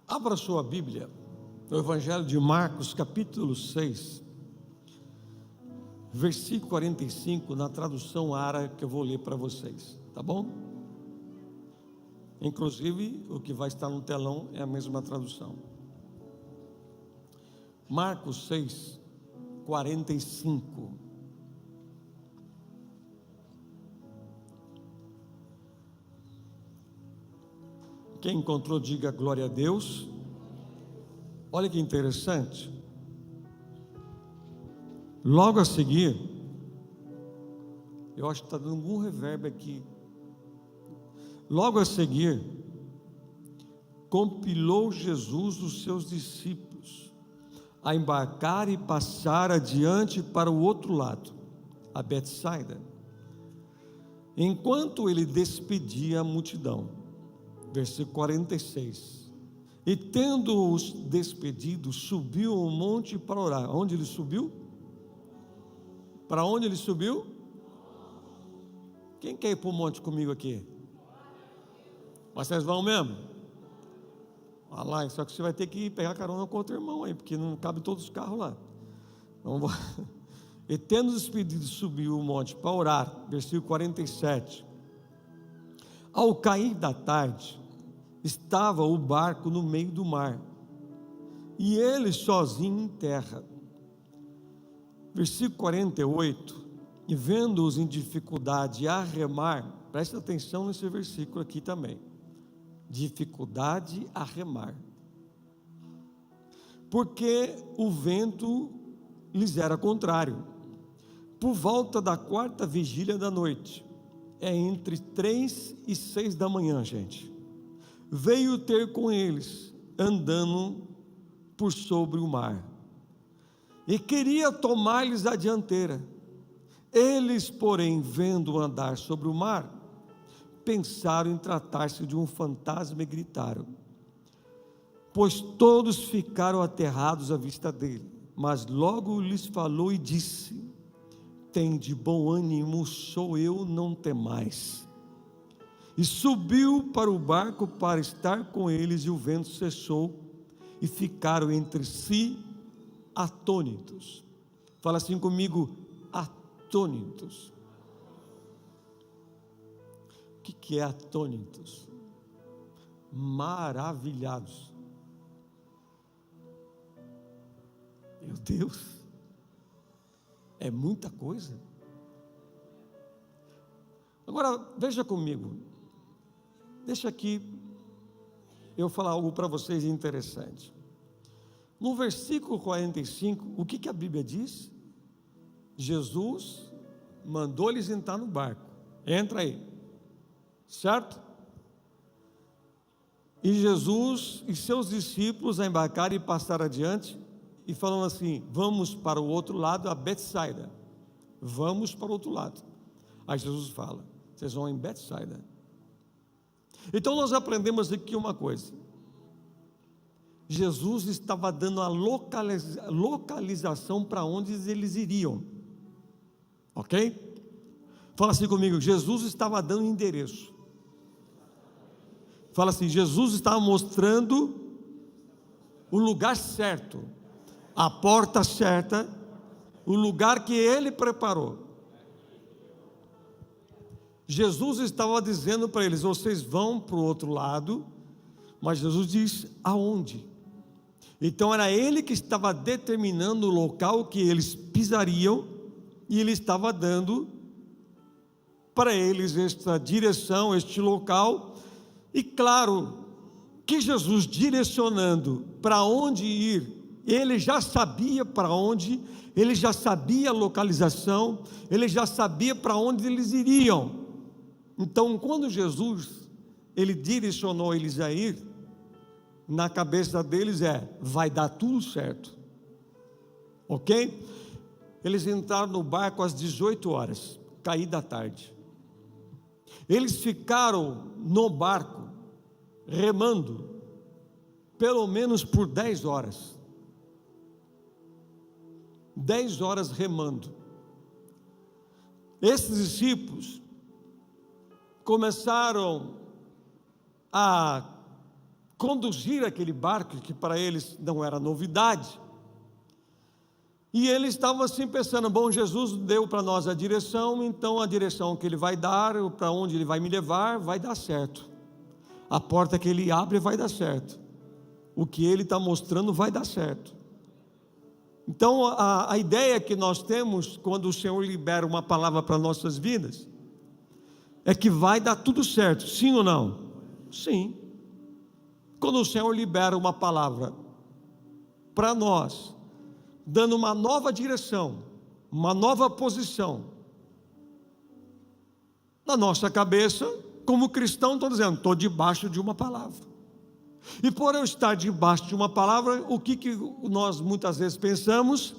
Abra sua Bíblia no Evangelho de Marcos, capítulo 6, versículo 45, na tradução árabe que eu vou ler para vocês, tá bom? Inclusive, o que vai estar no telão é a mesma tradução. Marcos 6, 45. Quem encontrou, diga glória a Deus. Olha que interessante. Logo a seguir, eu acho que está dando algum reverb aqui. Logo a seguir, compilou Jesus os seus discípulos a embarcar e passar adiante para o outro lado, a Betsaida, enquanto ele despedia a multidão. Versículo 46. E tendo-os despedido, subiu ao monte para orar. Onde ele subiu? Para onde ele subiu? Quem quer ir para o monte comigo aqui? Vocês vão mesmo? Olha lá, só que você vai ter que pegar carona com outro irmão aí, porque não cabe todos os carros lá. Vamos. E tendo despedido, subiu o monte para orar. Versículo 47. Ao cair da tarde, estava o barco no meio do mar, e ele sozinho em terra. Versículo 48, e vendo-os em dificuldade a remar, preste atenção nesse versículo aqui também, dificuldade a remar, porque o vento lhes era contrário. Por volta da quarta vigília da noite, é entre 3 e 6 da manhã, gente, veio ter com eles, andando por sobre o mar, e queria tomar-lhes a dianteira. Eles, porém, vendo andar sobre o mar, pensaram em tratar-se de um fantasma e gritaram, pois todos ficaram aterrados à vista dele. Mas logo lhes falou e disse: tende bom ânimo, sou eu, não temais. E subiu para o barco para estar com eles, e o vento cessou, e ficaram entre si atônitos. Fala assim comigo, atônitos. O que é atônitos? Maravilhados. Meu Deus, é muita coisa. Agora, veja comigo, deixa aqui eu falar algo para vocês interessante. No versículo 45, o que a Bíblia diz? Jesus mandou eles entrar no barco. Entra aí, certo? E Jesus e seus discípulos a embarcar e passar adiante, e falando assim, vamos para o outro lado, a Betsaida. Vamos para o outro lado. Aí Jesus fala, vocês vão em Betsaida. Então nós aprendemos aqui uma coisa. Jesus estava dando a localização para onde eles iriam. Ok? Fala assim comigo, Jesus estava dando endereço. Fala assim, Jesus estava mostrando o lugar certo, a porta certa, o lugar que ele preparou. Jesus estava dizendo para eles, vocês vão para o outro lado, mas Jesus diz, aonde? Então era ele que estava determinando o local que eles pisariam, e ele estava dando para eles esta direção, este local, e claro, que Jesus direcionando para onde ir, ele já sabia para onde, ele já sabia a localização, ele já sabia para onde eles iriam. Então, quando Jesus, ele direcionou eles a ir, na cabeça deles vai dar tudo certo, ok? Eles entraram no barco às 18 horas, cair da tarde. Eles ficaram no barco, remando, pelo menos por 10 horas. 10 horas remando. Esses discípulos começaram a conduzir aquele barco, que para eles não era novidade. E eles estavam assim pensando: bom, Jesus deu para nós a direção, então a direção que Ele vai dar, para onde Ele vai me levar, vai dar certo. A porta que Ele abre vai dar certo. O que Ele está mostrando vai dar certo. Então a ideia que nós temos quando o Senhor libera uma palavra para nossas vidas é que vai dar tudo certo, sim ou não? Sim. Quando o Senhor libera uma palavra para nós, dando uma nova direção, uma nova posição, na nossa cabeça, como cristão, estou dizendo: estou debaixo de uma palavra. E por eu estar debaixo de uma palavra, o que nós muitas vezes pensamos?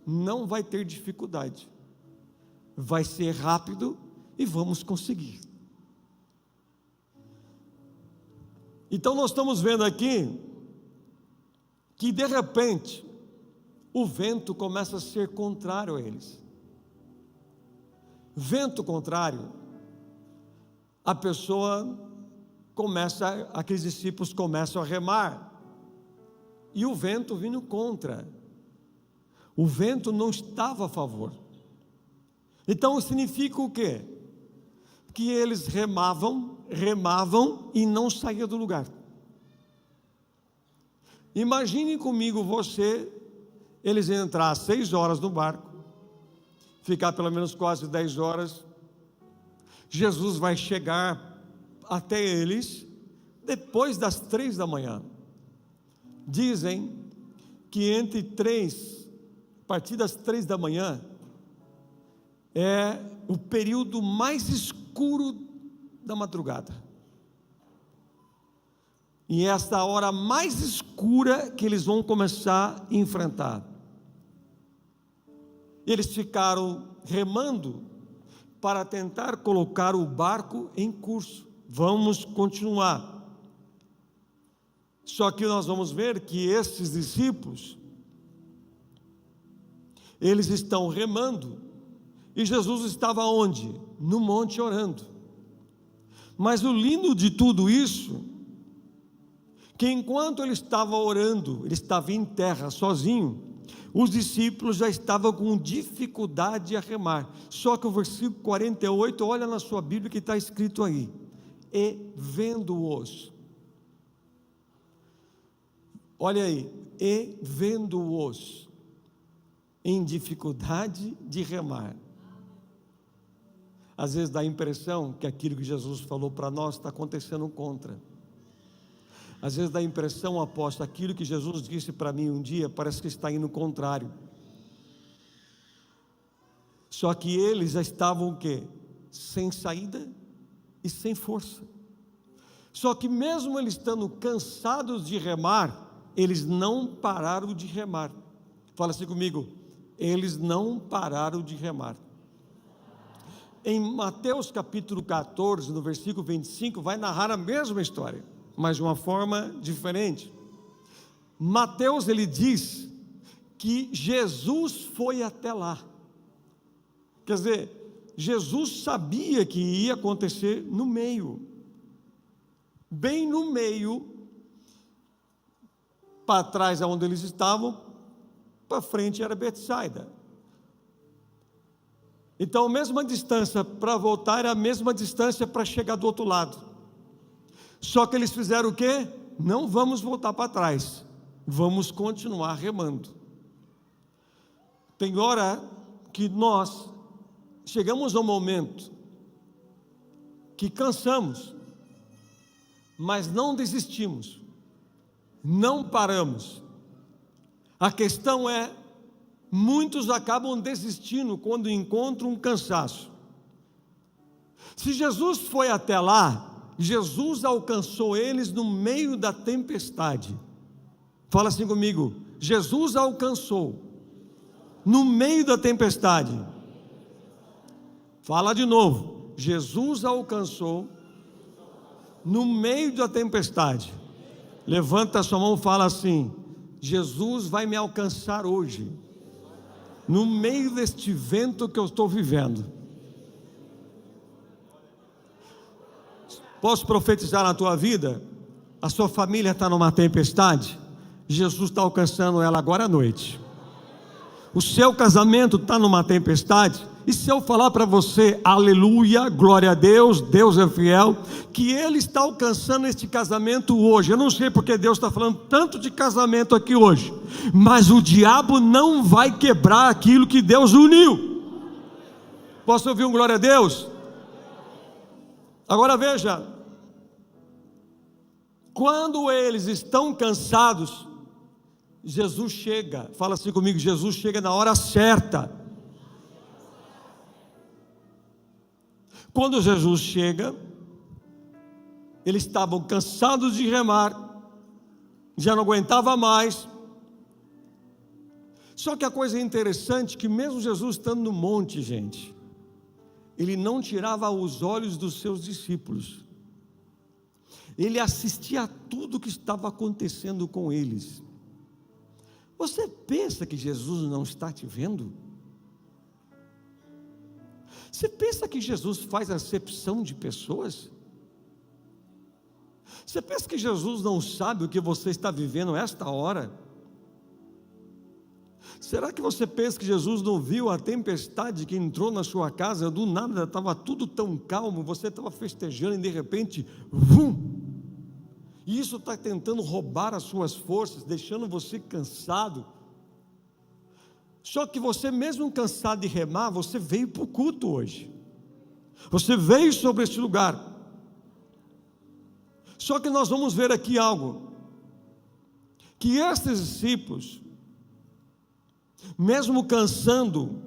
Não vai ter dificuldade, vai ser rápido e vamos conseguir. Então nós estamos vendo aqui que de repente o vento começa a ser contrário a eles. Vento contrário, a pessoa começa, aqueles discípulos começam a remar, e o vento vindo contra. O vento não estava a favor. Então significa o quê? Que eles remavam e não saíam do lugar. Imagine comigo eles entrar às 6 horas no barco, ficar pelo menos quase 10 horas, Jesus vai chegar até eles depois das 3 da manhã. Dizem que a partir das 3 da manhã é o período mais escuro da madrugada, e é esta hora mais escura que eles vão começar a enfrentar. Eles ficaram remando para tentar colocar o barco em curso. Vamos continuar. Só que nós vamos ver que esses discípulos, eles estão remando, e Jesus estava onde? No monte orando. Mas o lindo de tudo isso, que enquanto ele estava orando, ele estava em terra sozinho, os discípulos já estavam com dificuldade a remar. Só que o versículo 48, olha na sua Bíblia que está escrito aí: e vendo-os, olha aí, e vendo-os em dificuldade de remar. Às vezes dá a impressão que aquilo que Jesus falou para nós está acontecendo contra. Às vezes dá a impressão, apóstolo, aquilo que Jesus disse para mim um dia, parece que está indo contrário. Só que eles já estavam o quê? Sem saída e sem força. Só que mesmo eles estando cansados de remar, eles não pararam de remar. Fala assim comigo: eles não pararam de remar. Em Mateus capítulo 14, no versículo 25, vai narrar a mesma história, mas de uma forma diferente. Mateus, ele diz que Jesus foi até lá. Quer dizer, Jesus sabia que ia acontecer no meio, bem no meio, para trás aonde eles estavam, para frente era Betsaida. Então a mesma distância para voltar era a mesma distância para chegar do outro lado. Só que eles fizeram o quê? Não vamos voltar para trás, vamos continuar remando. Tem hora que nós chegamos ao momento que cansamos, mas não desistimos, não paramos. A questão é, muitos acabam desistindo quando encontram um cansaço. Se Jesus foi até lá, Jesus alcançou eles no meio da tempestade. Fala assim comigo: Jesus alcançou no meio da tempestade. Fala de novo: Jesus alcançou no meio da tempestade. Levanta a sua mão e fala assim: Jesus vai me alcançar hoje, no meio deste vento que eu estou vivendo. Posso profetizar na tua vida? A sua família está numa tempestade? Jesus está alcançando ela agora à noite. O seu casamento está numa tempestade? E se eu falar para você, aleluia, glória a Deus, Deus é fiel, que Ele está alcançando este casamento hoje. Eu não sei porque Deus está falando tanto de casamento aqui hoje, mas o diabo não vai quebrar aquilo que Deus uniu. Posso ouvir um glória a Deus? Agora veja, quando eles estão cansados, Jesus chega. Fala assim comigo: Jesus chega na hora certa. Quando Jesus chega, eles estavam cansados de remar, já não aguentava mais. Só que a coisa interessante é que mesmo Jesus estando no monte, gente, Ele não tirava os olhos dos seus discípulos. Ele assistia a tudo que estava acontecendo com eles. Você pensa que Jesus não está te vendo? Você pensa que Jesus faz acepção de pessoas? Você pensa que Jesus não sabe o que você está vivendo esta hora? Será que você pensa que Jesus não viu a tempestade que entrou na sua casa? Do nada estava tudo tão calmo, você estava festejando e de repente, vum! E isso está tentando roubar as suas forças, deixando você cansado. Só que você, mesmo cansado de remar, você veio para o culto hoje. Você veio sobre este lugar. Só que nós vamos ver aqui algo. Que estes discípulos, mesmo cansando,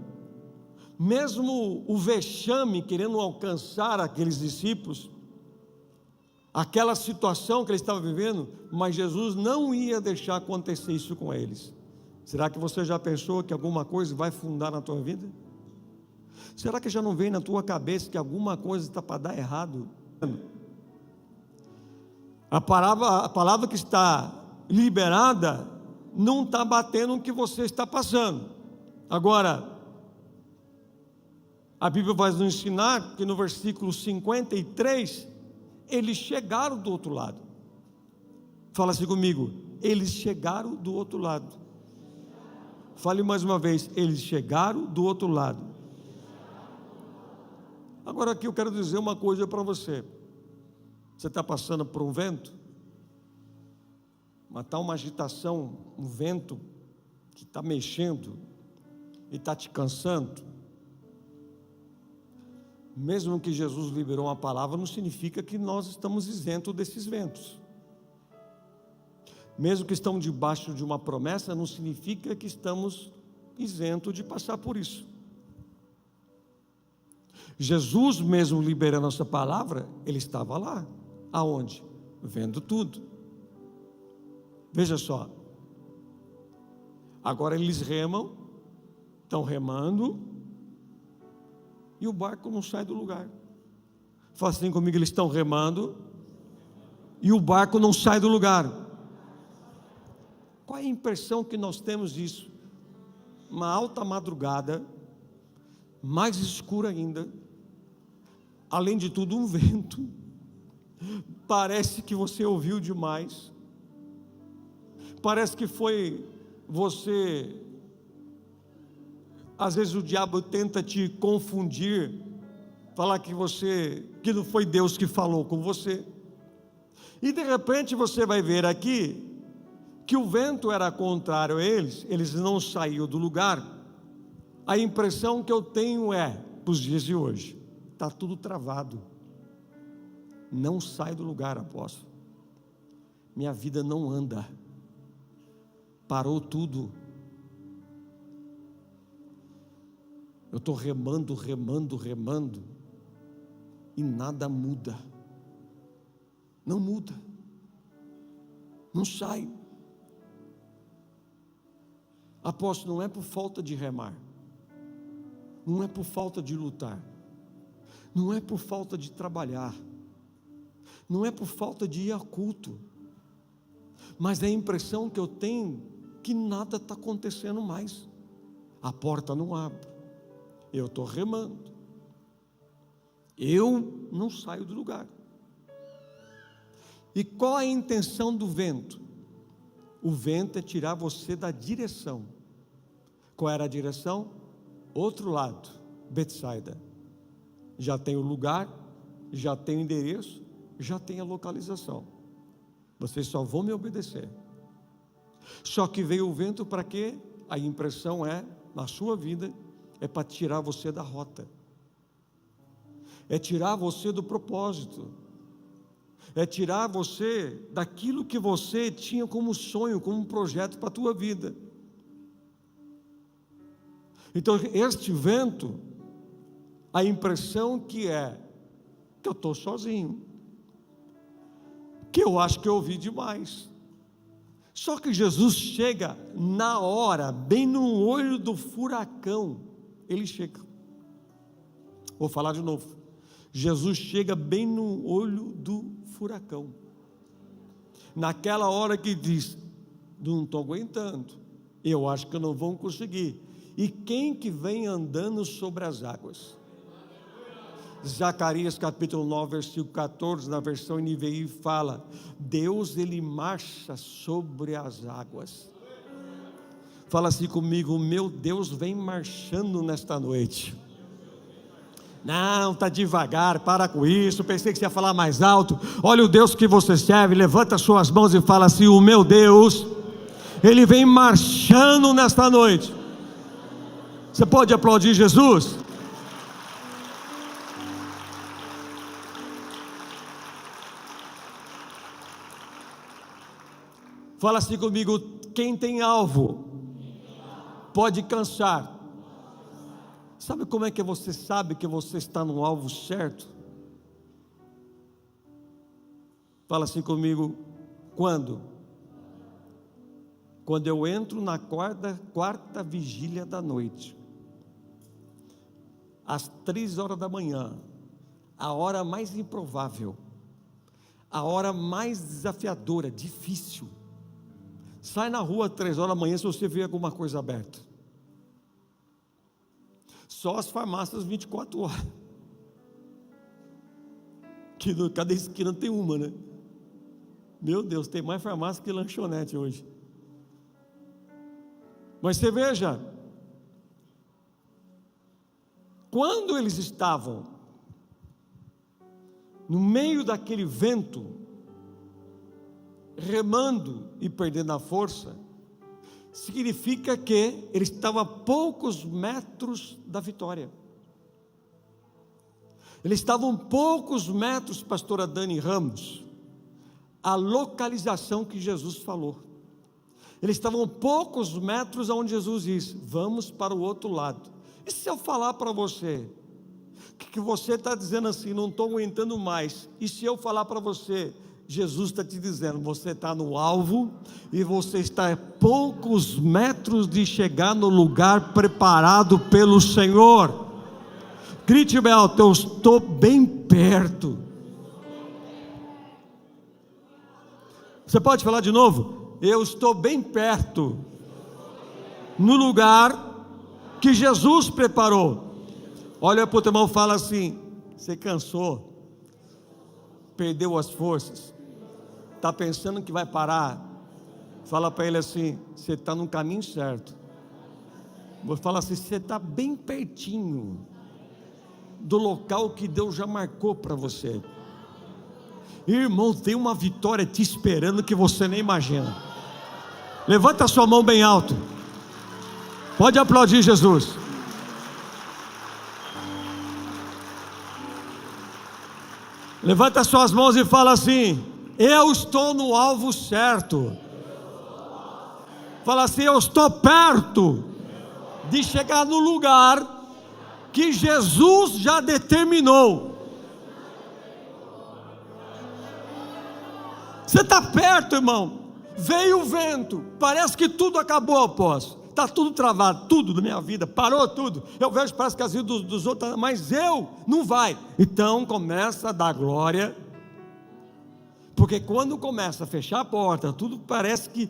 mesmo o vexame querendo alcançar aqueles discípulos, aquela situação que eles estavam vivendo, mas Jesus não ia deixar acontecer isso com eles. Será que você já pensou que alguma coisa vai fundar na tua vida? Será que já não vem na tua cabeça que alguma coisa está para dar errado? A palavra que está liberada não está batendo no que você está passando. Agora, a Bíblia vai nos ensinar que no versículo 53, eles chegaram do outro lado. Fala assim comigo: eles chegaram do outro lado. Fale mais uma vez: eles chegaram do outro lado. Agora aqui eu quero dizer uma coisa para você. Você está passando por um vento, mas está uma agitação, um vento que está mexendo e está te cansando. Mesmo que Jesus liberou uma palavra, não significa que nós estamos isentos desses ventos. Mesmo que estamos debaixo de uma promessa, não significa que estamos isentos de passar por isso. Jesus, mesmo liberando a nossa palavra, Ele estava lá. Aonde? Vendo tudo. Veja só. Agora eles remam, estão remando, e o barco não sai do lugar. Fala assim comigo: eles estão remando e o barco não sai do lugar. Qual é a impressão que nós temos disso? Uma alta madrugada, mais escura ainda, além de tudo um vento, parece que você ouviu demais, parece que foi você. Às vezes o diabo tenta te confundir, falar que não foi Deus que falou com você, e de repente você vai ver aqui, que o vento era contrário a eles não saíram do lugar. A impressão que eu tenho para os dias de hoje, está tudo travado, não sai do lugar, apóstolo, minha vida não anda, parou tudo. Eu estou remando, e nada muda, não muda, não sai. Apóstolo, não é por falta de remar, não é por falta de lutar, não é por falta de trabalhar, não é por falta de ir a culto, mas é a impressão que eu tenho que nada está acontecendo mais, a porta não abre, eu estou remando, eu não saio do lugar. E qual a intenção do vento? O vento é tirar você da direção. Qual era a direção? Outro lado, Betsaida. Já tem o lugar, já tem o endereço, já tem a localização. Vocês só vão me obedecer. Só que veio o vento para quê? A impressão é, na sua vida, é para tirar você da rota. É tirar você do propósito. É tirar você daquilo que você tinha como sonho, como um projeto para a tua vida. Então, este vento, a impressão que é que eu estou sozinho, que eu acho que eu ouvi demais. Só que Jesus chega na hora, bem no olho do furacão, ele chega. Vou falar de novo. Jesus chega bem no olho do furacão. Naquela hora que diz, não estou aguentando, eu acho que eu não vou conseguir. E quem que vem andando sobre as águas? Zacarias capítulo 9, versículo 14, na versão NVI fala, Deus ele marcha sobre as águas. Fala assim comigo, meu Deus vem marchando nesta noite. Não, está devagar, para com isso, pensei que você ia falar mais alto. Olha o Deus que você serve, levanta suas mãos e fala assim, o meu Deus, ele vem marchando nesta noite. Você pode aplaudir Jesus? Fala assim comigo, quem tem alvo pode cansar. Sabe como é que você sabe que você está no alvo certo? Fala assim comigo, quando? Quando eu entro na quarta vigília da noite, às 3 horas da manhã, a hora mais improvável, a hora mais desafiadora, difícil. Sai na rua 3 horas da manhã se você vê alguma coisa aberta. Só as farmácias 24 horas. Que cada esquina tem uma, né? Meu Deus, tem mais farmácia que lanchonete hoje. Mas você veja, quando eles estavam no meio daquele vento, remando e perdendo a força, significa que ele estava a poucos metros da vitória. Eles estavam poucos metros, pastora Dani Ramos, a localização que Jesus falou. Eles estavam poucos metros aonde Jesus disse, vamos para o outro lado. E se eu falar para você, que você está dizendo assim, não estou aguentando mais, e se eu falar para você, Jesus está te dizendo, você está no alvo, e você está a poucos metros de chegar no lugar preparado pelo Senhor. Grite bem alto, eu estou bem perto. Você pode falar de novo? Eu estou bem perto, no lugar que Jesus preparou. Olha para o teu irmão e fala assim, você cansou, perdeu as forças, está pensando que vai parar? Fala para ele assim, você está no caminho certo. Vou falar assim, você está bem pertinho do local que Deus já marcou para você. Irmão, tem uma vitória te esperando que você nem imagina. Levanta a sua mão bem alto. Pode aplaudir Jesus. Levanta as suas mãos e fala assim, eu estou no alvo certo. Fala assim, eu estou perto de chegar no lugar que Jesus já determinou. Você está perto, irmão. Veio o vento, parece que tudo acabou, apóstolo. Está tudo travado, tudo na minha vida, parou tudo. Eu vejo, parece que as vidas dos outros, mas eu não vai. Então começa a dar glória, porque quando começa a fechar a porta, tudo parece que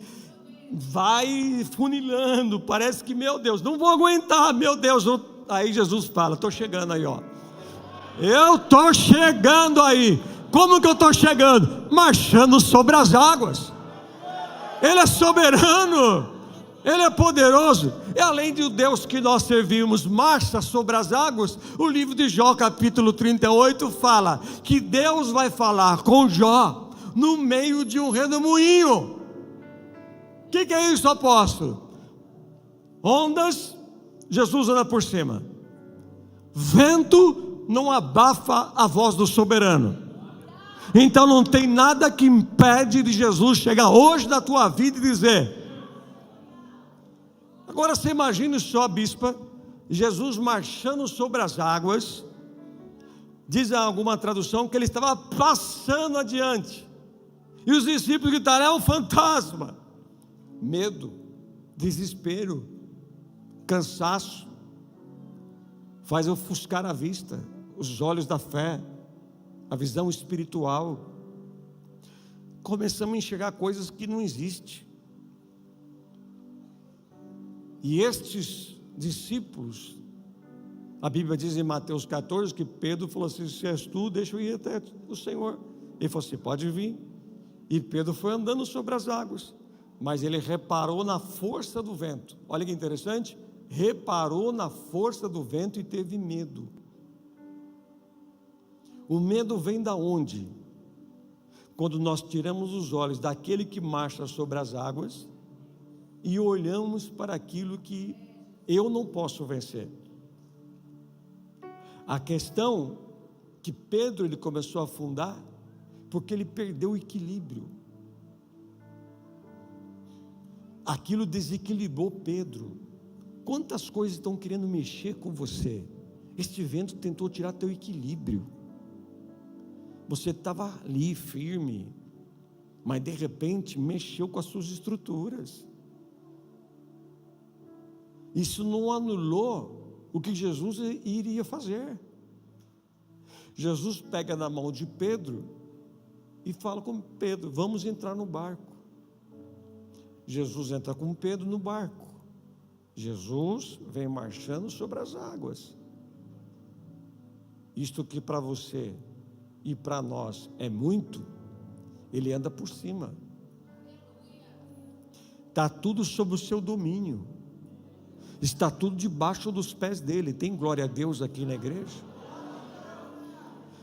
vai funilando, parece que, meu Deus, não vou aguentar, meu Deus. Aí Jesus fala, estou chegando aí, ó. Eu estou chegando aí. Como que eu estou chegando? Marchando sobre as águas. Ele é soberano, Ele é poderoso. E além de o Deus que nós servimos marcha sobre as águas, o livro de Jó, capítulo 38, fala que Deus vai falar com Jó no meio de um redemoinho. O que é isso, apóstolo? Ondas, Jesus anda por cima. Vento não abafa a voz do soberano. Então não tem nada que impede de Jesus chegar hoje na tua vida e dizer. Agora você imagine só, bispa, Jesus marchando sobre as águas. Diz alguma tradução que ele estava passando adiante, e os discípulos gritaram: é um fantasma. Medo, desespero, cansaço, faz ofuscar a vista, os olhos da fé, a visão espiritual. Começamos a enxergar coisas que não existem. E estes discípulos, a Bíblia diz em Mateus 14 que Pedro falou assim: se és tu, deixa eu ir até o Senhor. Ele falou assim: pode vir. E Pedro foi andando sobre as águas, mas ele reparou na força do vento. Olha que interessante, reparou na força do vento e teve medo. O medo vem da onde? Quando nós tiramos os olhos daquele que marcha sobre as águas e olhamos para aquilo que eu não posso vencer. A questão que Pedro ele começou a afundar porque ele perdeu o equilíbrio. Aquilo desequilibrou Pedro. Quantas coisas estão querendo mexer com você? Este vento tentou tirar teu equilíbrio. Você estava ali firme, mas de repente mexeu com as suas estruturas. Isso não anulou o que Jesus iria fazer. Jesus pega na mão de Pedro e fala com Pedro: vamos entrar no barco. Jesus entra com Pedro no barco. Jesus vem marchando sobre as águas. Isto que para você e para nós é muito, ele anda por cima. Está tudo sob o seu domínio. Está tudo debaixo dos pés dele. Tem glória a Deus aqui na igreja?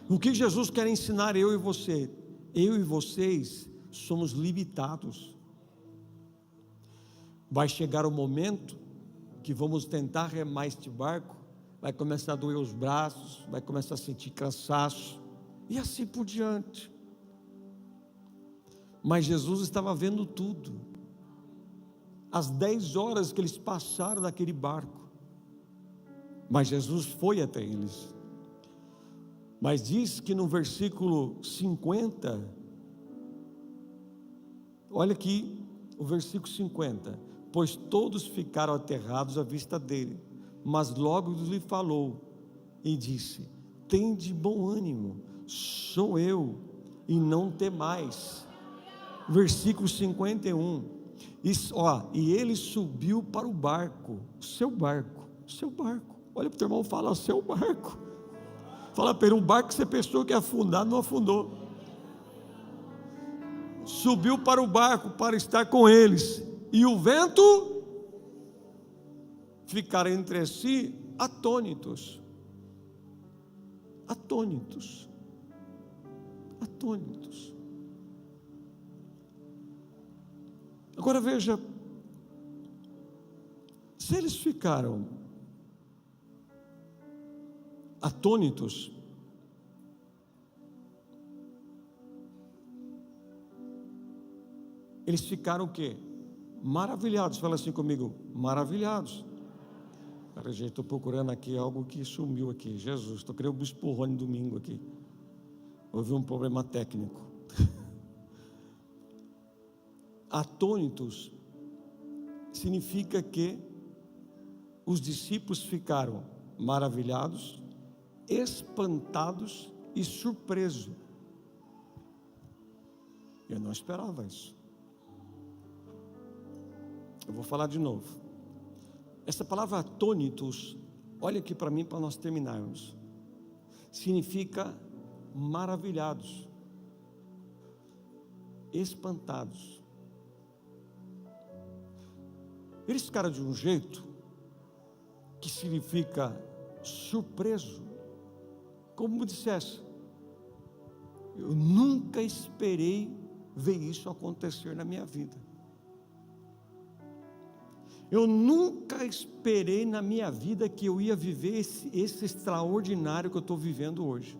O que Jesus quer ensinar eu e você? Eu e vocês somos limitados. Vai chegar o momento que vamos tentar remar este barco, vai começar a doer os braços, vai começar a sentir cansaço, e assim por diante. Mas Jesus estava vendo tudo. As 10 horas que eles passaram naquele barco, mas Jesus foi até eles. Mas diz que no versículo 50, olha aqui o versículo 50: pois todos ficaram aterrados à vista dele, mas logo lhe falou e disse: tende bom ânimo, sou eu, e não temais. Versículo 51, e ele subiu para o barco, seu barco, olha para o teu irmão e fala: seu barco. Fala para ele: um barco que você pensou que ia afundar, não afundou. Subiu para o barco para estar com eles, e o vento ficaram entre si atônitos. Agora veja, se eles ficaram atônitos, eles ficaram o quê? Maravilhados. Fala assim comigo: maravilhados. Cara, gente, estou procurando aqui algo que sumiu aqui. Jesus, estou querendo o Bispo Rony domingo aqui. Houve um problema técnico. Atônitos significa que os discípulos ficaram maravilhados, espantados e surpresos. Eu não esperava isso. Eu vou falar de novo. Essa palavra atônitos, olha aqui para mim para nós terminarmos. Significa maravilhados, espantados. Eles ficaram de um jeito que significa surpreso, como dissesse: eu nunca esperei ver isso acontecer na minha vida. Eu nunca esperei na minha vida que eu ia viver esse extraordinário que eu estou vivendo hoje.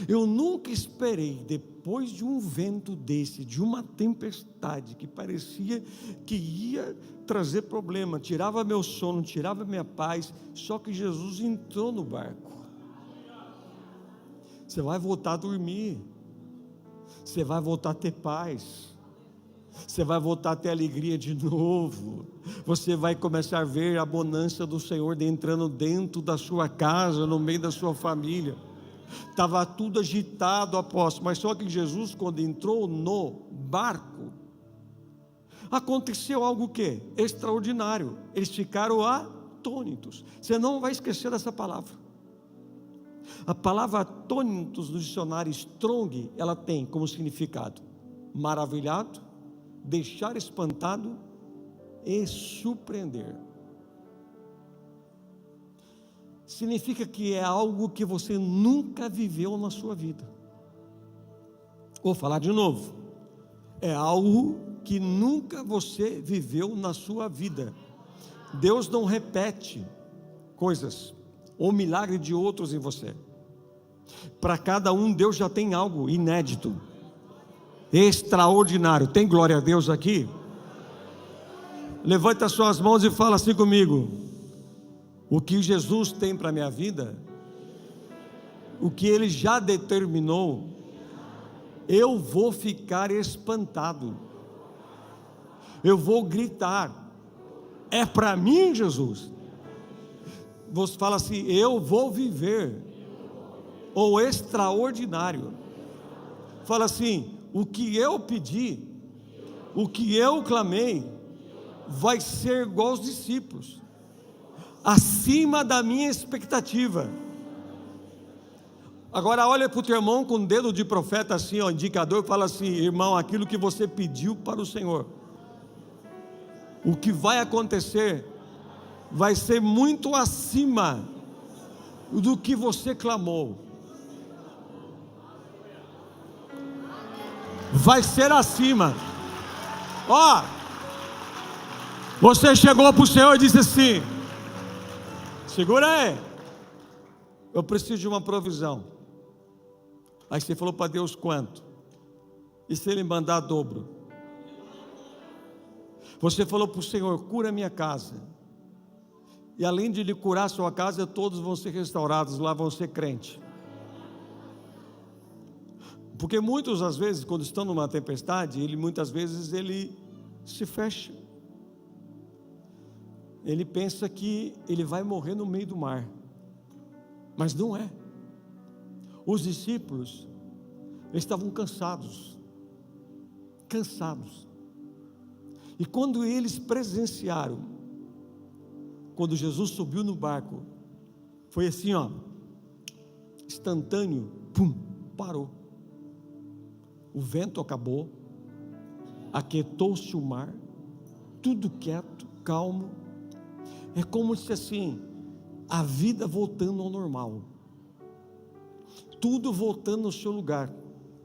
Eu nunca esperei, depois de um vento desse, de uma tempestade que parecia que ia trazer problema, tirava meu sono, tirava minha paz, só que Jesus entrou no barco. Você vai voltar a dormir, você vai voltar a ter paz, você vai voltar a ter alegria de novo, você vai começar a ver a bonança do Senhor entrando dentro da sua casa, no meio da sua família. Estava tudo agitado, apóstolo, mas só que Jesus, quando entrou no barco, aconteceu algo que? Extraordinário. Eles ficaram atônitos. Você não vai esquecer dessa palavra. A palavra atônitos no dicionário Strong, ela tem como significado maravilhado, deixar espantado e surpreender. Significa que é algo que você nunca viveu na sua vida. Vou falar de novo. É algo que nunca você viveu na sua vida. Deus não repete coisas ou milagre de outros em você. Para cada um, Deus já tem algo inédito, extraordinário. Tem glória a Deus aqui? Levanta as suas mãos e fala assim comigo: o que Jesus tem para a minha vida, o que Ele já determinou, eu vou ficar espantado, eu vou gritar: é para mim, Jesus. Você fala assim: eu vou viver o extraordinário. Fala assim: o que eu pedi, o que eu clamei, vai ser igual aos discípulos, acima da minha expectativa. Agora olha para o teu irmão com o dedo de profeta assim, ó, indicador, e fala assim: irmão, aquilo que você pediu para o Senhor, o que vai acontecer vai ser muito acima do que você clamou. Vai ser acima. Ó, você chegou para o Senhor e disse assim: segura aí, eu preciso de uma provisão. Aí você falou para Deus: quanto? E se Ele mandar dobro? Você falou para o Senhor: cura minha casa. E além de Ele curar a sua casa, todos vão ser restaurados, lá vão ser crentes. Porque muitos, às vezes, quando estão numa tempestade, muitas vezes ele se fecha. Ele pensa que ele vai morrer no meio do mar, mas não é. Os discípulos, eles estavam cansados, e quando eles presenciaram, quando Jesus subiu no barco, foi assim, ó, instantâneo, pum, parou. O vento acabou, aquietou-se o mar, tudo quieto, calmo. É como se assim, a vida voltando ao normal, tudo voltando ao seu lugar.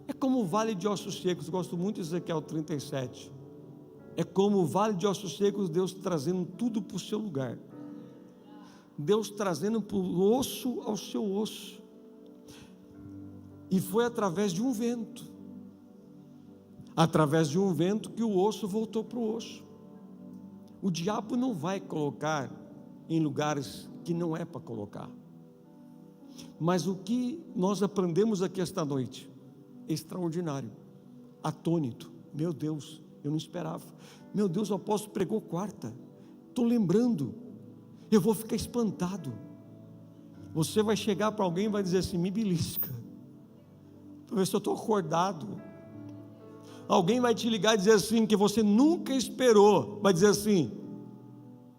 É como o vale de ossos secos. Gosto muito de Ezequiel 37. É como o vale de ossos secos, Deus trazendo tudo para o seu lugar, Deus trazendo para o osso ao seu osso. E foi através de um vento, que o osso voltou para o osso. O diabo não vai colocar em lugares que não é para colocar. Mas o que nós aprendemos aqui esta noite, extraordinário, atônito. Meu Deus, eu não esperava. Meu Deus, o apóstolo pregou quarta, estou lembrando, eu vou ficar espantado. Você vai chegar para alguém e vai dizer assim: me belisca, para ver se eu estou acordado. Alguém vai te ligar e dizer assim, que você nunca esperou, vai dizer assim,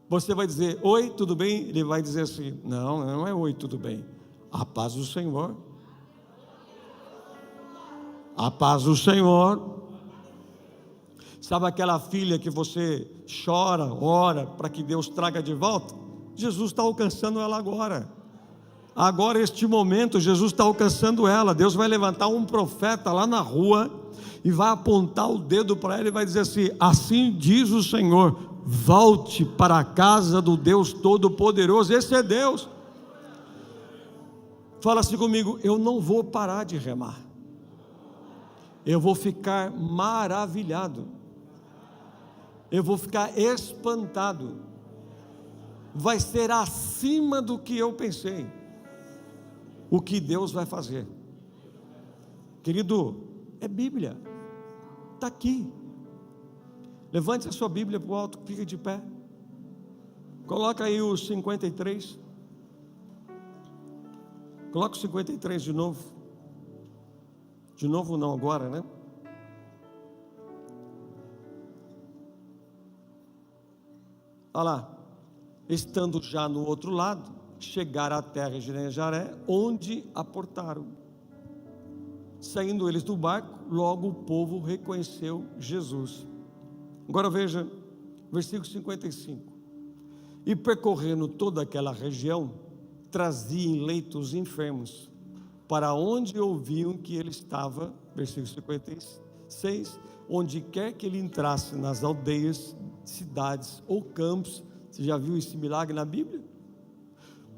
você vai dizer: oi, tudo bem? Ele vai dizer assim: não é oi, tudo bem, a paz do Senhor. A paz do Senhor. Sabe aquela filha que você chora, ora para que Deus traga de volta? Jesus está alcançando ela agora. Agora, este momento, Jesus está alcançando ela. Deus vai levantar um profeta lá na rua e vai apontar o dedo para ela e vai dizer assim: assim diz o Senhor, volte para a casa do Deus Todo-Poderoso. Esse é Deus. Fala assim comigo: eu não vou parar de remar, eu vou ficar maravilhado, eu vou ficar espantado, vai ser acima do que eu pensei, o que Deus vai fazer. Querido, é Bíblia, está aqui. Levante a sua Bíblia para o alto, fica de pé, coloca aí os 53, coloca o 53 de novo não agora, né? Olha lá. Estando já no outro lado, chegaram à terra de Genezaré, onde aportaram. Saindo eles do barco, logo o povo reconheceu Jesus. Agora veja, versículo 55. E percorrendo toda aquela região, trazia em leitos enfermos, para onde ouviam que ele estava. Versículo 56. Onde quer que ele entrasse, nas aldeias, cidades ou campos. Você já viu esse milagre na Bíblia?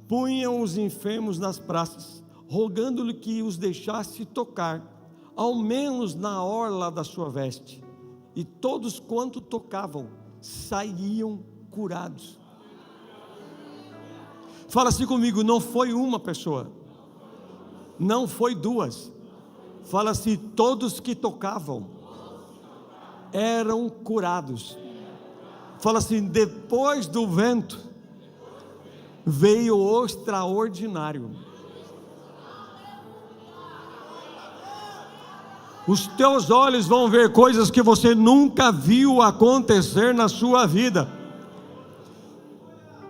Punham os enfermos nas praças, rogando-lhe que os deixasse tocar, ao menos na orla da sua veste. E todos quanto tocavam, saíam curados. Fala assim comigo: não foi uma pessoa, não foi duas. Fala assim: todos que tocavam eram curados. Fala assim: depois do vento veio o extraordinário. Os teus olhos vão ver coisas que você nunca viu acontecer na sua vida.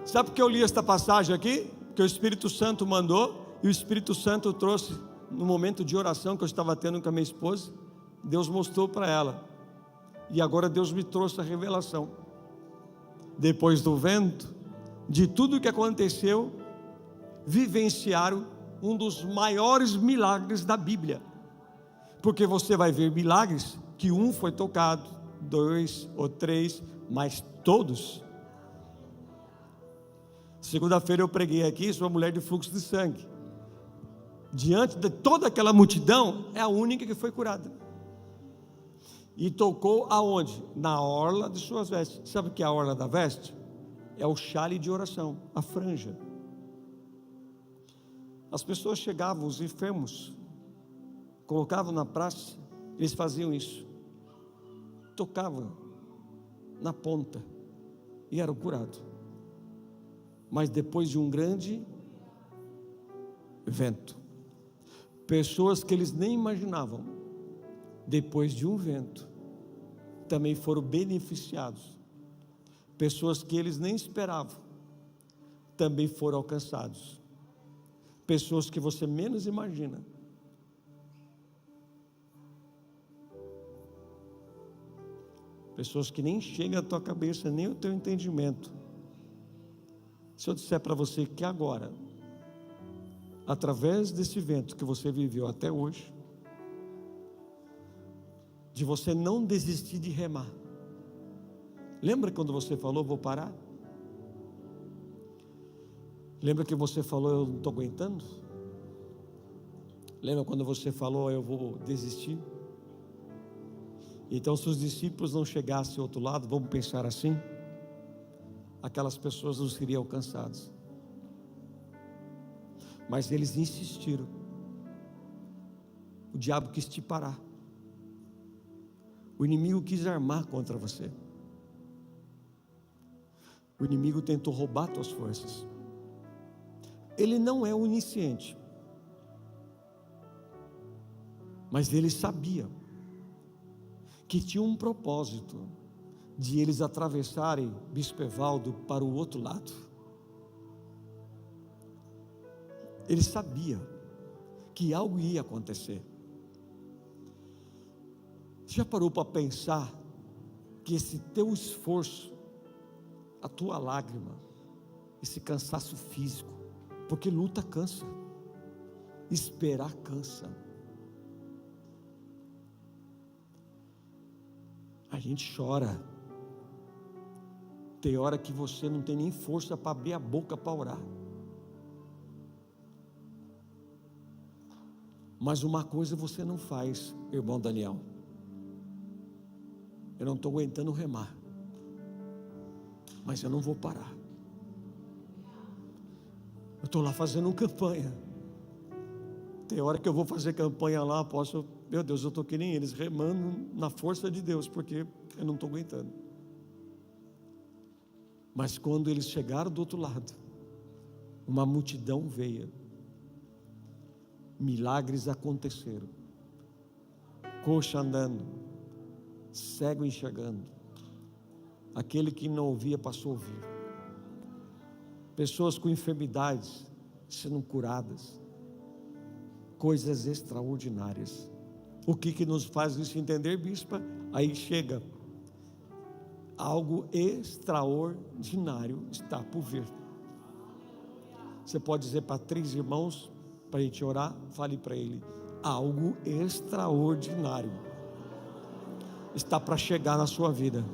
Sabe por que eu li esta passagem aqui? Que o Espírito Santo mandou, e o Espírito Santo trouxe no momento de oração que eu estava tendo com a minha esposa. Deus mostrou para ela, e agora Deus me trouxe a revelação. Depois do vento, de tudo o que aconteceu, vivenciaram um dos maiores milagres da Bíblia. Porque você vai ver milagres que um foi tocado, dois ou três, mas todos. Segunda-feira eu preguei aqui sobre a mulher de fluxo de sangue. Diante de toda aquela multidão, é a única que foi curada. E tocou aonde? Na orla de suas vestes. Sabe o que é a orla da veste? É o xale de oração, a franja. As pessoas chegavam, os enfermos, colocavam na praça, eles faziam isso, tocavam na ponta e eram curados. Mas depois de um grande vento, pessoas que eles nem imaginavam, depois de um vento, também foram beneficiados. Pessoas que eles nem esperavam, também foram alcançados. Pessoas que você menos imagina. Pessoas que nem chegam à tua cabeça, nem ao teu entendimento. Se eu disser para você que agora, através desse vento que você viveu até hoje, de você não desistir de remar. Lembra quando você falou: vou parar? Lembra que você falou: eu não estou aguentando? Lembra quando você falou: eu vou desistir? Então, se os discípulos não chegassem ao outro lado, vamos pensar assim, aquelas pessoas não seriam alcançadas. Mas eles insistiram. O diabo quis te parar. O inimigo quis armar contra você. O inimigo tentou roubar tuas forças. Ele não é onisciente, mas ele sabia que tinha um propósito de eles atravessarem Bispo Evaldo para o outro lado. Ele sabia que algo ia acontecer. Já parou para pensar que esse teu esforço, a tua lágrima, esse cansaço físico, porque luta cansa, esperar cansa. A gente chora. Tem hora que você não tem nem força para abrir a boca para orar. Mas uma coisa você não faz, irmão Daniel. Eu não estou aguentando remar, mas eu não vou parar. Eu estou lá fazendo campanha. Tem hora que eu vou fazer campanha lá, apóstolo, meu Deus, eu estou que nem eles, remando na força de Deus, porque eu não estou aguentando. Mas quando eles chegaram do outro lado, uma multidão veio, milagres aconteceram, coxa andando, cego enxergando, aquele que não ouvia passou a ouvir, pessoas com enfermidades sendo curadas, coisas extraordinárias. O que nos faz isso entender, bispa? Aí chega, algo extraordinário está por vir. Você pode dizer para 3 irmãos, para a gente orar, fale para ele, algo extraordinário está para chegar na sua vida.